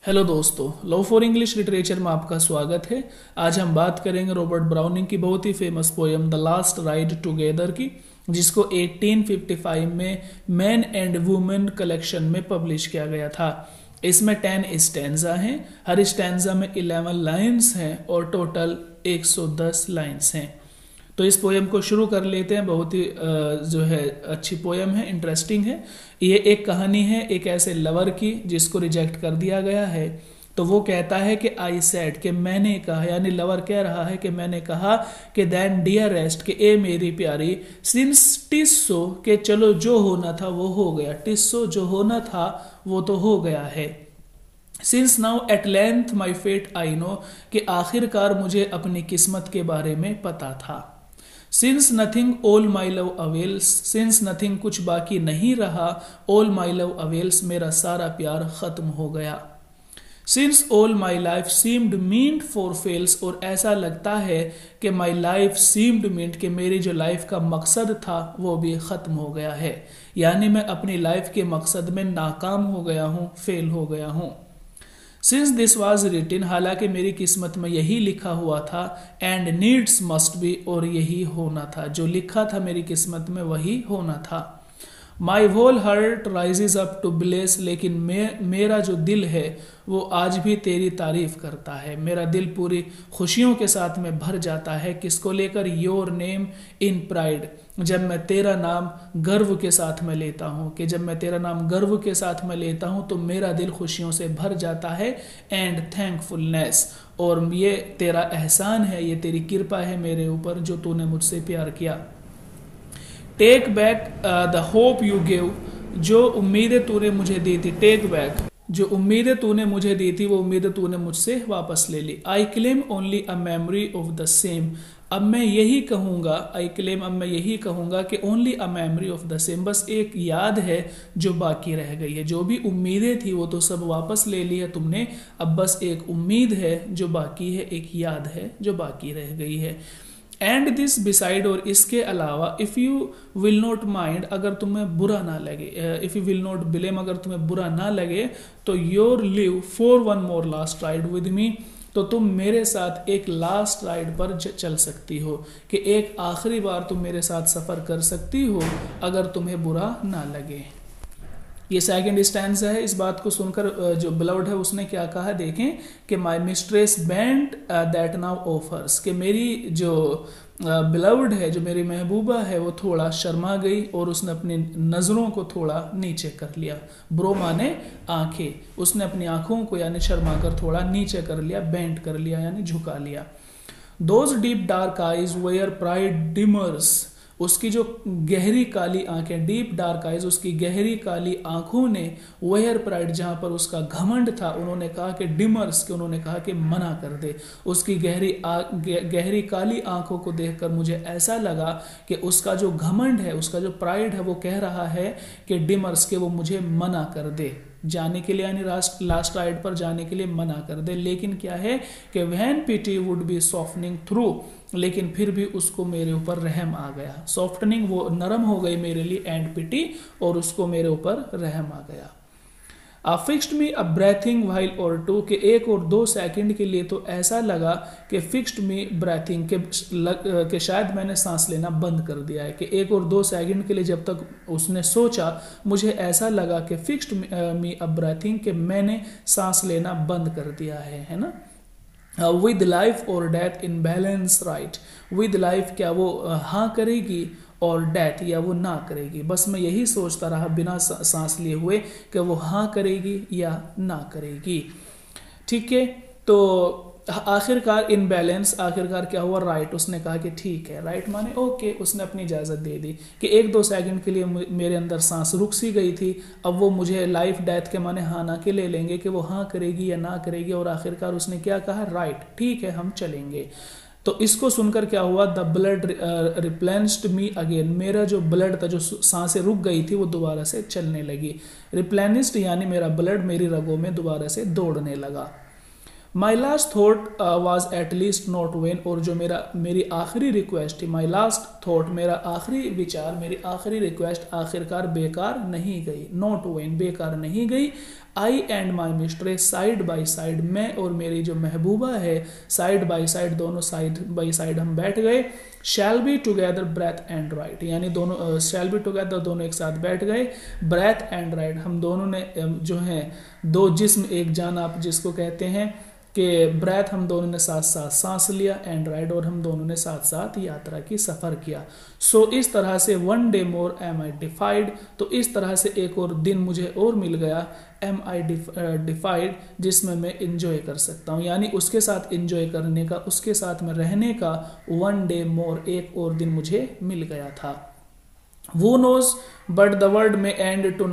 Hello दोस्तों, love for English literature में आपका स्वागत है। आज हम बात करेंगे रॉबर्ट ब्राउनिंग की बहुत ही famous poem the last ride together की, जिसको 1855 में मैन एंड वुमेन कलेक्शन में पब्लिश किया गया था। इसमें 10 स्टैंजा हैं, हर स्टैंजा में 11 लाइन्स हैं और टोटल 110 लाइन्स हैं। तो इस पोएम को शुरू कर लेते हैं। बहुत ही जो है अच्छी पोएम है, इंटरेस्टिंग है। ये एक कहानी है एक ऐसे लवर की जिसको रिजेक्ट कर दिया गया है। तो वो कहता है कि आई सेड, कि मैंने कहा, यानी लवर कह रहा है कि मैंने कहा कि देन डियरेस्ट, कि ए मेरी प्यारी, सिंस टिस सो, कि चलो जो होना था वो हो गया। टिस सो, जो होना था वो तो हो गया है। Since now at length my fate I know, कि आखिरकार मुझे अपनी किस्मत के बारे में पता था। Since nothing all my love avails, since nothing कुछ बाकी नहीं रहा, ऑल माई लव अवेल्स मेरा सारा प्यार खत्म हो गया। Since all my life seemed meant for fails, और ऐसा लगता है कि माई लाइफ सीम्ड मीन्ड, कि मेरी जो लाइफ का मकसद था वो भी ख़त्म हो गया है। यानी मैं अपनी लाइफ के मकसद में नाकाम हो गया हूँ, फेल हो गया हूँ। सिंस दिस वॉज रिटिन, हालांकि मेरी किस्मत में यही लिखा हुआ था, एंड नीड्स मस्ट बी, और यही होना था। जो लिखा था मेरी किस्मत में वही होना था। My whole heart rises up to bless, लेकिन मेरा जो दिल है वो आज भी तेरी तारीफ करता है। मेरा दिल पूरी खुशियों के साथ में भर जाता है। किसको लेकर? योर नेम इन प्राइड, जब मैं तेरा नाम गर्व के साथ में लेता हूँ, कि जब मैं तेरा नाम गर्व के साथ में लेता हूँ तो मेरा दिल खुशियों से भर जाता है। एंड थैंकफुलनेस, और ये तेरा एहसान है, ये तेरी कृपा है मेरे ऊपर जो तूने मुझसे प्यार किया। Take back the hope you give, जो उम्मीदें तूने मुझे दी थी। टेक बैक, जो उम्मीदें तूने मुझे दी थी वो उम्मीदें तूने मुझसे वापस ले ली। I claim only a memory of the same, अब मैं यही कहूँगा, आई क्लेम, अब मैं यही कहूँगा कि only a memory of the same, बस एक याद है जो बाकी रह गई है। जो भी उम्मीदें थी वो तो सब वापस ले ली है तुमने, अब बस एक उम्मीद है जो बाकी है, एक याद है जो बाकी रह गई है। एंड दिस बिसाइड, और इसके अलावा, if you will not mind, अगर तुम्हें बुरा ना लगे, if you will not blame, अगर तुम्हें बुरा ना लगे, तो your live for one more last ride with me, तो तुम मेरे साथ एक लास्ट राइड पर चल सकती हो, कि एक आखिरी बार तुम मेरे साथ सफ़र कर सकती हो अगर तुम्हें बुरा ना लगे। ये सेकंड स्टैंजा है। इस बात को सुनकर जो बिलव्ड है उसने क्या कहा, देखें कि my mistress bent that now offers, कि मेरी जो बिलव्ड है, जो मेरी महबूबा है, वो थोड़ा शर्मा गई और उसने अपनी नज़रों को थोड़ा नीचे कर लिया। ब्रो माने आंखें, उसने अपनी आंखों को यानी शर्मा कर थोड़ा नीचे कर लिया, बेंट कर लिया यानी झुका लिया। Those deep dark eyes where pride demurs, उसकी जो गहरी काली आंखें, डीप डार्क आइज, उसकी गहरी काली आंखों ने, वेयर प्राइड, जहां पर उसका घमंड था, उन्होंने कहा कि डिमर्स, कि उन्होंने कहा कि मना कर दे। उसकी गहरी काली आंखों को देखकर मुझे ऐसा लगा कि उसका जो घमंड है, उसका जो प्राइड है, वो कह रहा है कि डिमर्स, के वो मुझे मना कर दे जाने के लिए, यानी लास्ट राइड पर जाने के लिए मना कर दे। लेकिन क्या है कि when pity would be softening through, लेकिन फिर भी उसको मेरे ऊपर रहम आ गया। सॉफ्टनिंग, वो नरम हो गई मेरे लिए, एंड पिटी, और उसको मेरे ऊपर रहम आ गया। फिक्स्ड मी अ ब्रेथिंग व्हाइल और टू, के 1 और 2 सेकंड के लिए तो ऐसा लगा कि फिक्स्ड मी ब्रेथिंग, के शायद मैंने सांस लेना बंद कर दिया है। कि 1 और 2 सेकंड के लिए जब तक उसने सोचा, मुझे ऐसा लगा कि फिक्स्ड मी अ ब्रेथिंग, के मैंने सांस लेना बंद कर दिया है ना। विद लाइफ और death in balance right, with life, क्या वो हाँ करेगी, और डेथ, या वो ना करेगी। बस मैं यही सोचता रहा बिना सांस लिए हुए कि वो हाँ करेगी या ना करेगी। ठीक है, तो आखिरकार इन बैलेंस, आखिरकार क्या हुआ, राइट, उसने कहा कि ठीक है। राइट माने ओके, उसने अपनी इजाज़त दे दी कि 1-2 सेकंड के लिए मेरे अंदर सांस रुक सी गई थी, अब वो मुझे लाइफ डेथ के माने हाँ ना के ले लेंगे कि वो हाँ करेगी या ना करेगी। और आखिरकार उसने क्या कहा, राइट, ठीक है, हम चलेंगे। तो इसको सुनकर क्या हुआ, the blood replenished me again, मेरा जो ब्लड था, जो सांसें रुक गई थी, वो दोबारा से चलने लगी। रिप्लेनिश्ड यानी मेरा ब्लड मेरी रगों में दोबारा से दौड़ने लगा। My last thought was at least not when, और जो मेरी आखिरी रिक्वेस्ट थी, माई लास्ट थॉट मेरा आखिरी विचार, मेरी आखिरी रिक्वेस्ट आखिरकार बेकार नहीं गई, नॉट वेन बेकार नहीं गई। I and my mistress side by side, मैं और मेरी जो महबूबा है साइड बाई साइड, दोनों साइड बाई साइड हम बैठ गए। Shall be together breathe and ride, यानी दोनों शैल बी टुगेदर दोनों एक साथ बैठ गए। ब्रेथ एंड राइट, हम दोनों ने जो है दो जिस्म एक जान आप जिसको कहते हैं कि ब्रेथ हम दोनों ने साथ साथ सांस लिया, एंड राइड और हम दोनों ने साथ साथ यात्रा की सफ़र किया। सो इस तरह से वन डे मोर एम आई डिफाइड, तो इस तरह से एक और दिन मुझे और मिल गया, एम आई डिफाइड, जिसमें मैं इंजॉय कर सकता हूँ, यानी उसके साथ इंजॉय करने का, उसके साथ में रहने का वन डे मोर एक और दिन मुझे मिल गया था। वो नोज बट द वर्ल्ड में एंड टू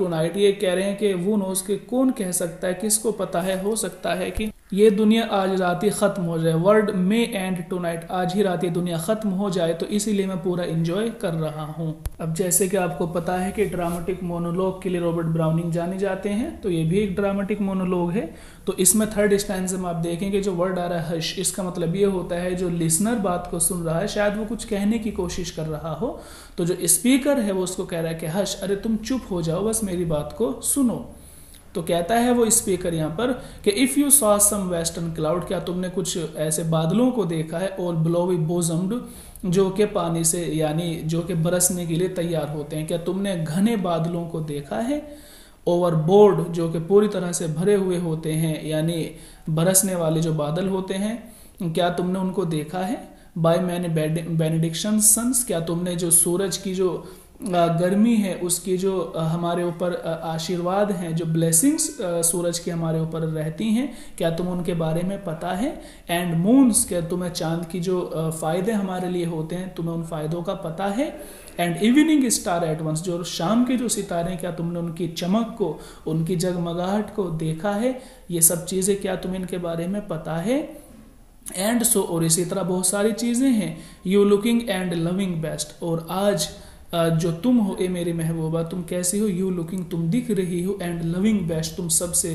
नाइट, ये कह रहे हैं कि वो नोज के कौन कह सकता है, किसको पता है, हो सकता है कि ये दुनिया आज रात ही खत्म हो जाए, वर्ल्ड में एंड टू नाइट, आज ही रात ये दुनिया खत्म हो जाए, तो इसीलिए मैं पूरा एंजॉय कर रहा हूँ। अब जैसे कि आपको पता है कि ड्रामेटिक मोनोलॉग के लिए रॉबर्ट ब्राउनिंग जाने जाते हैं, तो ये भी एक ड्रामेटिक मोनोलॉग है। तो इसमें थर्ड स्टैंजा में आप देखेंगे जो वर्ड आ रहा है हश, इसका मतलब ये होता है जो लिसनर बात को सुन रहा है, शायद वो कुछ कहने की कोशिश कर रहा हो, तो जो स्पीकर है वो उसको कह रहा है कि हश, अरे तुम चुप हो जाओ, बस मेरी बात को सुनो। तो कहता है वो स्पीकर यहाँ पर कि if you saw some western cloud, क्या तुमने कुछ ऐसे बादलों को देखा है, और ब्लोवी बोजम्ड, जो कि पानी से यानी जो कि बरसने के लिए तैयार होते हैं, क्या तुमने घने बादलों को देखा है, ओवरबोर्ड, जो कि पूरी तरह से भरे हुए होते हैं, यानी बरसने वाले जो बादल होते हैं, क्या तुमने उनको देखा है। बाय मैनी बेनेडिक्शन सन्स, क्या तुमने जो सूरज की जो गर्मी है उसकी जो हमारे ऊपर आशीर्वाद हैं, जो ब्लेसिंग्स सूरज की हमारे ऊपर रहती हैं, क्या तुम उनके बारे में पता है। एंड मून्स, क्या तुम्हें चांद की जो फ़ायदे हमारे लिए होते हैं, तुम्हें उन फ़ायदों का पता है। And evening star at once, जो शाम के जो सितारे, क्या तुमने उनकी चमक को, उनकी जगमगाहट को देखा है, ये सब चीज़ें क्या तुम्हें इनके बारे में पता है। एंड सो, और इसी तरह बहुत सारी चीज़ें हैं। You looking and loving best, और आज जो तुम हो ए मेरी महबूबा, तुम कैसी हो, यू लुकिंग, तुम दिख रही हो, एंड लविंग बेस्ट, तुम सबसे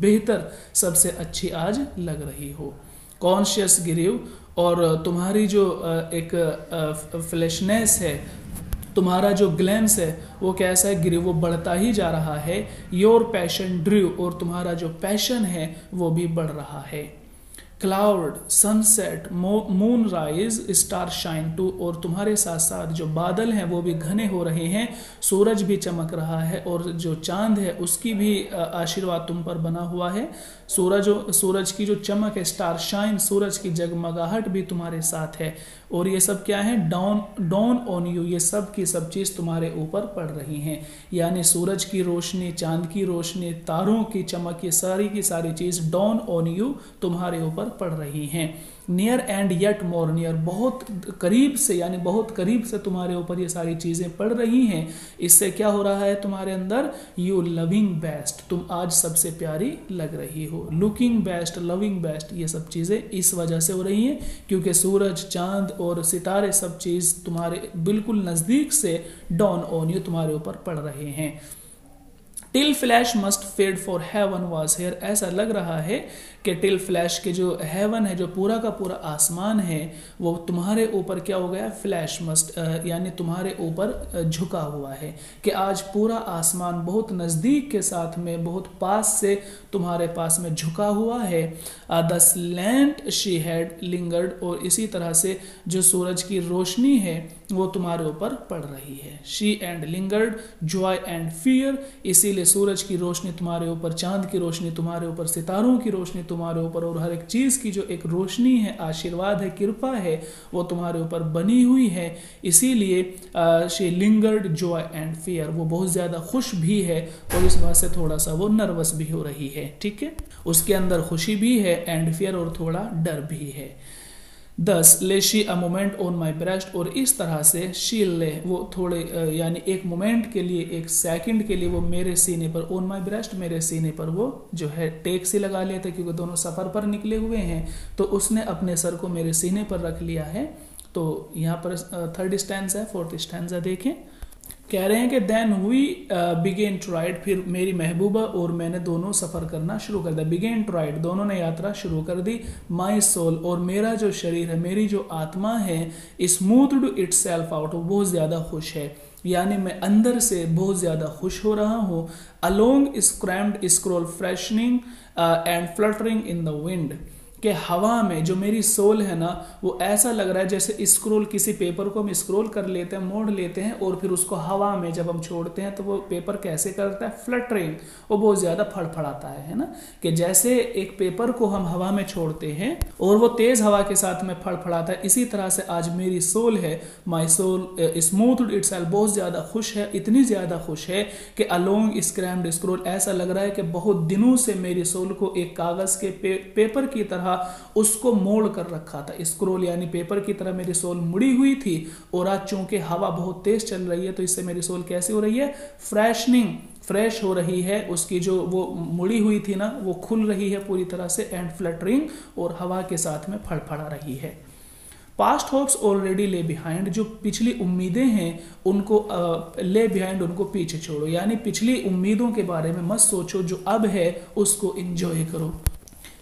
बेहतर, सबसे अच्छी आज लग रही हो। कॉन्शियस गिरीव, और तुम्हारी जो एक फ्लैशनेस है, तुम्हारा जो ग्लैंस है वो कैसा है, गिरीव, वो बढ़ता ही जा रहा है। योर पैशन ड्रीव, और तुम्हारा जो पैशन है वो भी बढ़ रहा है। Cloud, sunset, moonrise, star shine too, और तुम्हारे साथ साथ जो बादल हैं वो भी घने हो रहे हैं, सूरज भी चमक रहा है, और जो चांद है उसकी भी आशीर्वाद तुम पर बना हुआ है। सूरज की जो चमक है, स्टार शाइन, सूरज की जगमगाहट भी तुम्हारे साथ है। और ये सब क्या है, डाउन ऑन यू, ये सब की सब चीज़ तुम्हारे ऊपर पड़ रही हैं, यानी सूरज की रोशनी, चांद की रोशनी, तारों की चमक, ये सारी की सारी चीज़ डाउन ऑन यू तुम्हारे ऊपर पड़ रही हैं। Near and yet more near, बहुत करीब से, यानी बहुत करीब से तुम्हारे ऊपर ये सारी चीज़ें पड़ रही हैं। इससे क्या हो रहा है तुम्हारे अंदर, यू लविंग बेस्ट, तुम आज सबसे प्यारी लग रही हो। लुकिंग बेस्ट, लविंग बेस्ट, ये सब चीज़ें इस वजह से हो रही हैं क्योंकि सूरज, चांद और सितारे सब चीज़ तुम्हारे बिल्कुल नज़दीक से डाउन ऑन यू तुम्हारे ऊपर पड़ रहे हैं। Till flesh must fade for heaven was here, ऐसा लग रहा है कि टिल फ्लैश के जो हेवन है, जो पूरा का पूरा आसमान है, वो तुम्हारे ऊपर क्या हो गया, फ्लैश मस्ट, यानी तुम्हारे ऊपर झुका हुआ है, कि आज पूरा आसमान बहुत नज़दीक के साथ में, बहुत पास से तुम्हारे पास में झुका हुआ है। The slant she had lingered, और इसी तरह से जो सूरज की रोशनी है वो तुम्हारे ऊपर पड़ रही है। She and lingered, Joy and fear, इसीलिए सूरज की रोशनी तुम्हारे ऊपर, चांद की रोशनी तुम्हारे ऊपर, सितारों की रोशनी तुम्हारे ऊपर, और हर एक चीज़ की जो एक रोशनी है, आशीर्वाद है, कृपा है, वो तुम्हारे ऊपर बनी हुई है। इसीलिए she lingered, Joy and fear, वो बहुत ज़्यादा खुश भी है और इस बात से थोड़ा सा वो नर्वस भी हो रही है। ठीक है, उसके अंदर खुशी भी है, एंड फियर, और थोड़ा डर भी है। 10 ले she a moment on my breast, और इस तरह से शी ले, वो थोड़े यानी एक मोमेंट के लिए, एक सेकंड के लिए वो मेरे सीने पर, ऑन माई ब्रेस्ट, मेरे सीने पर वो जो है टेक से लगा लेते, क्योंकि दोनों सफ़र पर निकले हुए हैं, तो उसने अपने सर को मेरे सीने पर रख लिया है। तो यहाँ पर थर्ड स्टैंजा है, फोर्थ स्टैंजा देखें। कह रहे हैं कि then we began to ride, फिर मेरी महबूबा और मैंने दोनों सफ़र करना शुरू कर दिया। बिगेन टू राइड, दोनों ने यात्रा शुरू कर दी। माई सोल, और मेरा जो शरीर है, मेरी जो आत्मा है, स्मूथड इटसेल्फ आउट, बहुत ज़्यादा खुश है, यानी मैं अंदर से बहुत ज़्यादा खुश हो रहा हूँ। Along scrammed scroll freshening and fluttering in the wind, कि हवा में जो मेरी सोल है ना, वो ऐसा लग रहा है जैसे स्क्रोल, किसी पेपर को हम स्क्रोल कर लेते हैं, मोड़ लेते हैं और फिर उसको हवा में जब हम छोड़ते हैं तो वो पेपर कैसे करता है, फ्लटरिंग, वो बहुत ज़्यादा फड़फड़ाता है ना, कि जैसे एक पेपर को हम हवा में छोड़ते हैं और वो तेज़ हवा के साथ में फड़फड़ाता है, इसी तरह से आज मेरी सोल है, माई सोल स्मूथड इटसेल्फ, बहुत ज़्यादा खुश है, इतनी ज़्यादा खुश है कि अलोंग स्क्रैम्ड स्क्रोल, ऐसा लग रहा है कि बहुत दिनों से मेरी सोल को एक कागज़ के पेपर की तरह उसको मोड़ कर रखा था। स्क्रोल यानी पेपर की तरह मेरी सोल मुड़ी हुई थी, और आज चूंकि हवा बहुत तेज चल रही है तो इससे मेरी सोल कैसी हो रही है, फ्रेशनिंग, फ्रेश हो रही है, उसकी जो वो मुड़ी हुई थी ना वो खुल रही है पूरी तरह से, एंड फ्लटरिंग, और हवा के साथ में फड़फड़ा रही है। पास्ट होप्स ऑलरेडी ले बिहाइंड, जो पिछली उम्मीदें हैं उनको ले बिहाइंड, उनको पीछे छोड़ो, यानी पिछली उम्मीदों के बारे में मत सोचो, जो अब है उसको एंजॉय करो।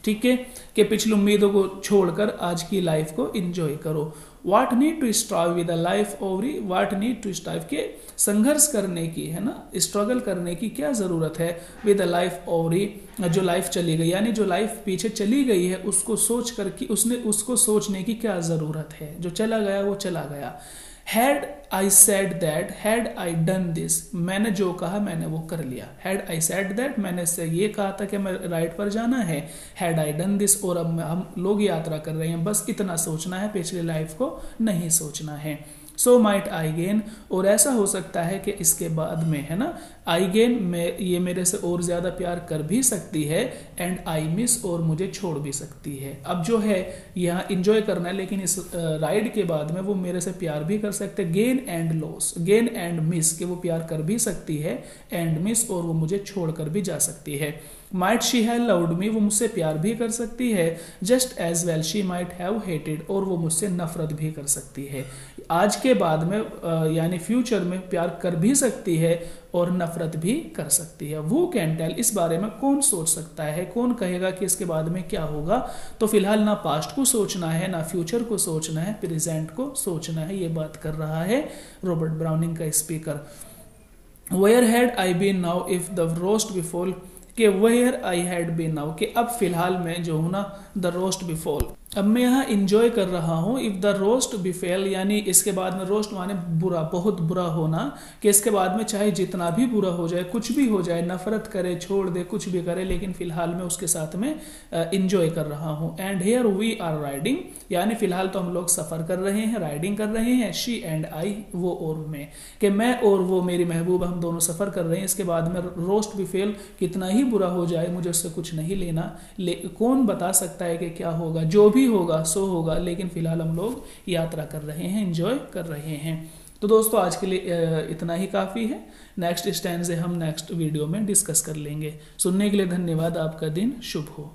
ठीक है, कि पिछली उम्मीदों को छोड़कर आज की लाइफ को एंजॉय करो। What need to strive with a life awry, what need to strive, के संघर्ष करने की है ना, स्ट्रगल करने की क्या ज़रूरत है, विद अ लाइफ ओवरी, जो लाइफ चली गई, यानी जो लाइफ पीछे चली गई है उसको सोच कर कि उसको सोचने की क्या ज़रूरत है, जो चला गया वो चला गया। Had I said that, had I done this, मैंने जो कहा मैंने वो कर लिया। हैड आई सेड दैट, मैंने से ये कहा था कि मैं राइड पर जाना है। हैड आई डन दिस, और अब हम लोग यात्रा कर रहे हैं, बस इतना सोचना है, पिछली लाइफ को नहीं सोचना है। सो माइट आई गेन, और ऐसा हो सकता है कि इसके बाद में है ना, आई गेन में ये मेरे से और ज़्यादा प्यार कर भी सकती है, एंड आई मिस, और मुझे छोड़ भी सकती है। अब जो है यहाँ इंजॉय करना है, लेकिन इस राइड के बाद में वो मेरे से प्यार भी कर सकते हैं। Gain and loss, gain and miss, कि वो प्यार कर भी सकती है, एंड मिस, और वो मुझे छोड़ कर भी जा सकती है। Might she have loved me, वो मुझसे प्यार भी कर सकती है। Just as well she might have hated, और वो मुझसे नफरत भी कर सकती है। आज के बाद में यानी फ्यूचर में प्यार कर भी सकती है और नफरत भी कर सकती है। वो कैन टेल, इस बारे में कौन सोच सकता है, कौन कहेगा कि इसके बाद में क्या होगा। तो फिलहाल ना पास्ट को सोचना है, ना फ्यूचर को सोचना है, प्रेजेंट को सोचना है। ये बात कर रहा है रॉबर्ट ब्राउनिंग का speaker. Where had I been now if the worst befall, कि where I had been now, कि अब फिलहाल में जो हूं ना, द रोस्ट बिफॉल, अब मैं यहाँ इंजॉय कर रहा हूँ। इफ द रोस्ट बिफेल, यानी इसके बाद में, रोस्ट माने बुरा, बहुत बुरा होना, कि इसके बाद में चाहे जितना भी बुरा हो जाए, कुछ भी हो जाए, नफरत करे, छोड़ दे, कुछ भी करे, लेकिन फिलहाल मैं उसके साथ में इंजॉय कर रहा हूँ। And here we are riding, यानी फिलहाल तो हम लोग सफ़र कर रहे हैं, राइडिंग कर रहे हैं। शी एंड आई, वो और मैं, कि मैं और वो मेरी महबूबा, हम दोनों सफ़र कर रहे हैं। इसके बाद में रोस्ट बिफेल, कितना ही बुरा हो जाए मुझे उससे कुछ नहीं लेना, कौन बता सकता है कि क्या होगा, जो भी होगा सो होगा, लेकिन फिलहाल हम लोग यात्रा कर रहे हैं, एंजॉय कर रहे हैं। तो दोस्तों आज के लिए इतना ही काफ़ी है। नेक्स्ट स्टैंड से हम नेक्स्ट वीडियो में डिस्कस कर लेंगे। सुनने के लिए धन्यवाद, आपका दिन शुभ हो।